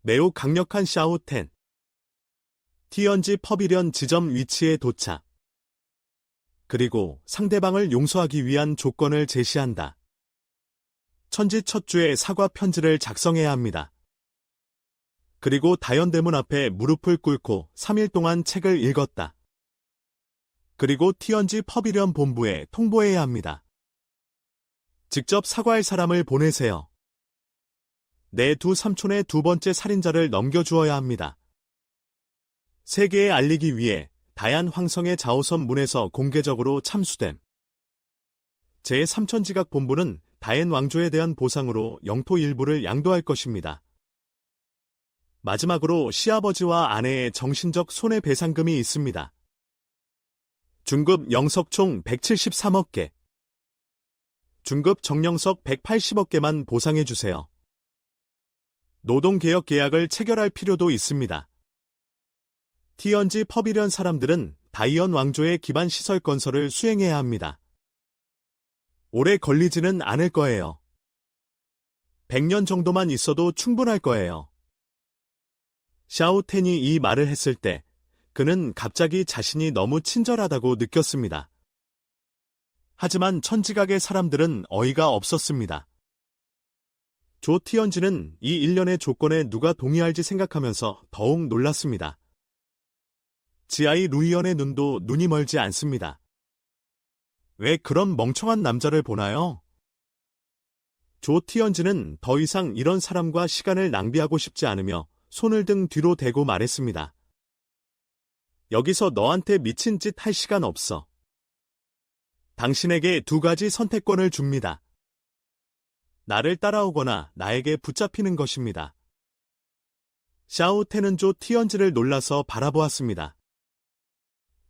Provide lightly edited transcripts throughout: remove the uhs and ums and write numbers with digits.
매우 강력한 샤오텐. 티언지 퍼비련 지점 위치에 도착. 그리고 상대방을 용서하기 위한 조건을 제시한다. 천지 첫 주에 사과 편지를 작성해야 합니다. 그리고 다연대문 앞에 무릎을 꿇고 3일 동안 책을 읽었다. 그리고 티언지 퍼비련 본부에 통보해야 합니다. 직접 사과할 사람을 보내세요. 내 두 삼촌의 두 번째 살인자를 넘겨주어야 합니다. 세계에 알리기 위해 다얀 황성의 자오선 문에서 공개적으로 참수됨. 제3천지각 본부는 다엔 왕조에 대한 보상으로 영토 일부를 양도할 것입니다. 마지막으로 시아버지와 아내의 정신적 손해배상금이 있습니다. 중급 영석 총 173억 개. 중급 정령석 180억 개만 보상해주세요. 노동개혁 계약을 체결할 필요도 있습니다. 티언지 퍼비련 사람들은 다이언 왕조의 기반 시설 건설을 수행해야 합니다. 오래 걸리지는 않을 거예요. 100년 정도만 있어도 충분할 거예요. 샤오텐이 이 말을 했을 때 그는 갑자기 자신이 너무 친절하다고 느꼈습니다. 하지만 천지각의 사람들은 어이가 없었습니다. 조 티언지는 이 일련의 조건에 누가 동의할지 생각하면서 더욱 놀랐습니다. 지아이 루이언의 눈도 눈이 멀지 않습니다. 왜 그런 멍청한 남자를 보나요? 조 티언지는 더 이상 이런 사람과 시간을 낭비하고 싶지 않으며 손을 등 뒤로 대고 말했습니다. 여기서 너한테 미친 짓 할 시간 없어. 당신에게 두 가지 선택권을 줍니다. 나를 따라오거나 나에게 붙잡히는 것입니다. 샤오텐은 조 티언지를 놀라서 바라보았습니다.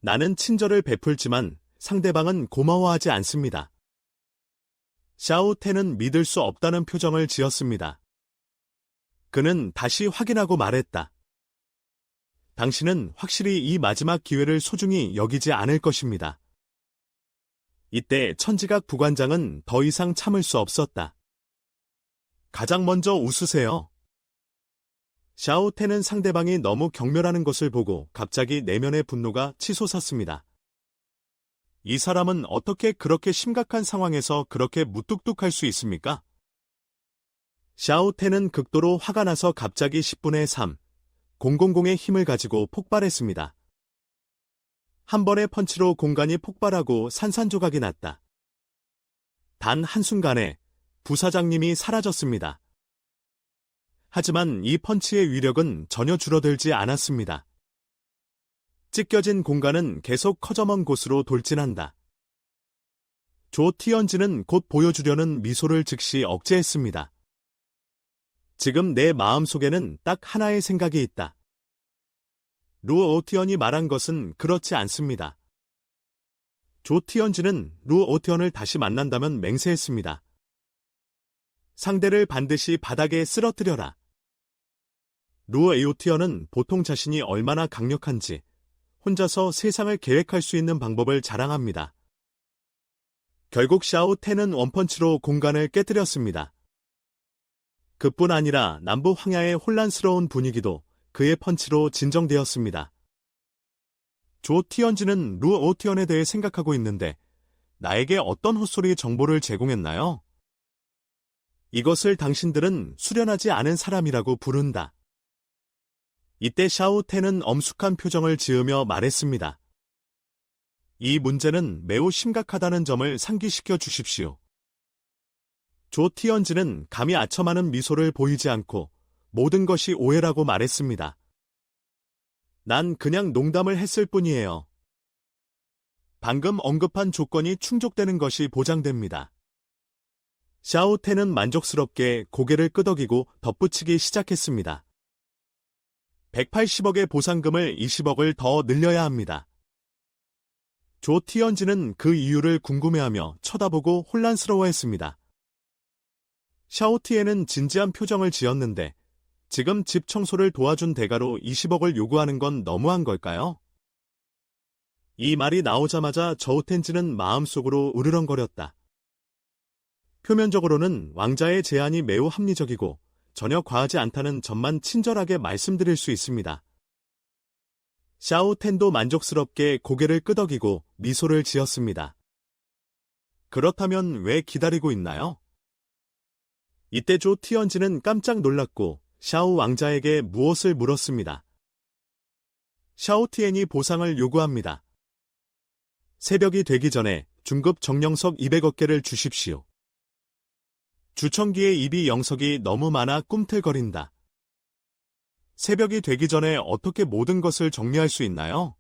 나는 친절을 베풀지만 상대방은 고마워하지 않습니다. 샤오텐은 믿을 수 없다는 표정을 지었습니다. 그는 다시 확인하고 말했다. 당신은 확실히 이 마지막 기회를 소중히 여기지 않을 것입니다. 이때 천지각 부관장은 더 이상 참을 수 없었다. 가장 먼저 웃으세요. 샤오텐은 상대방이 너무 경멸하는 것을 보고 갑자기 내면의 분노가 치솟았습니다. 이 사람은 어떻게 그렇게 심각한 상황에서 그렇게 무뚝뚝할 수 있습니까? 샤오텐은 극도로 화가 나서 갑자기 10분의 3, 000의 힘을 가지고 폭발했습니다. 한 번의 펀치로 공간이 폭발하고 산산조각이 났다. 단 한순간에 부사장님이 사라졌습니다. 하지만 이 펀치의 위력은 전혀 줄어들지 않았습니다. 찢겨진 공간은 계속 커져먼 곳으로 돌진한다. 조 티언지는 곧 보여주려는 미소를 즉시 억제했습니다. 지금 내 마음속에는 딱 하나의 생각이 있다. 루 오티언이 말한 것은 그렇지 않습니다. 조 티언지는 루 오티언을 다시 만난다면 맹세했습니다. 상대를 반드시 바닥에 쓰러뜨려라. 루 오티언은 보통 자신이 얼마나 강력한지 혼자서 세상을 계획할 수 있는 방법을 자랑합니다. 결국 샤오텐은 원펀치로 공간을 깨뜨렸습니다. 그뿐 아니라 남부 황야의 혼란스러운 분위기도 그의 펀치로 진정되었습니다. 조 티언지는 루 오티언에 대해 생각하고 있는데 나에게 어떤 헛소리 정보를 제공했나요? 이것을 당신들은 수련하지 않은 사람이라고 부른다. 이때 샤오텐은 엄숙한 표정을 지으며 말했습니다. 이 문제는 매우 심각하다는 점을 상기시켜 주십시오. 조 티언지는 감히 아첨하는 미소를 보이지 않고 모든 것이 오해라고 말했습니다. 난 그냥 농담을 했을 뿐이에요. 방금 언급한 조건이 충족되는 것이 보장됩니다. 샤오텐은 만족스럽게 고개를 끄덕이고 덧붙이기 시작했습니다. 180억의 보상금을 20억을 더 늘려야 합니다. 조 티언지는 그 이유를 궁금해하며 쳐다보고 혼란스러워했습니다. 샤오티에는 진지한 표정을 지었는데 지금 집 청소를 도와준 대가로 20억을 요구하는 건 너무한 걸까요? 이 말이 나오자마자 저우텐지는 마음속으로 으르렁거렸다. 표면적으로는 왕자의 제안이 매우 합리적이고 전혀 과하지 않다는 점만 친절하게 말씀드릴 수 있습니다. 샤오텐도 만족스럽게 고개를 끄덕이고 미소를 지었습니다. 그렇다면 왜 기다리고 있나요? 이때 조 티언지는 깜짝 놀랐고 샤오 왕자에게 무엇을 물었습니다. 샤오티엔이 보상을 요구합니다. 새벽이 되기 전에 중급 정령석 200억 개를 주십시오. 주청기의 입이 영석이 너무 많아 꿈틀거린다. 새벽이 되기 전에 어떻게 모든 것을 정리할 수 있나요?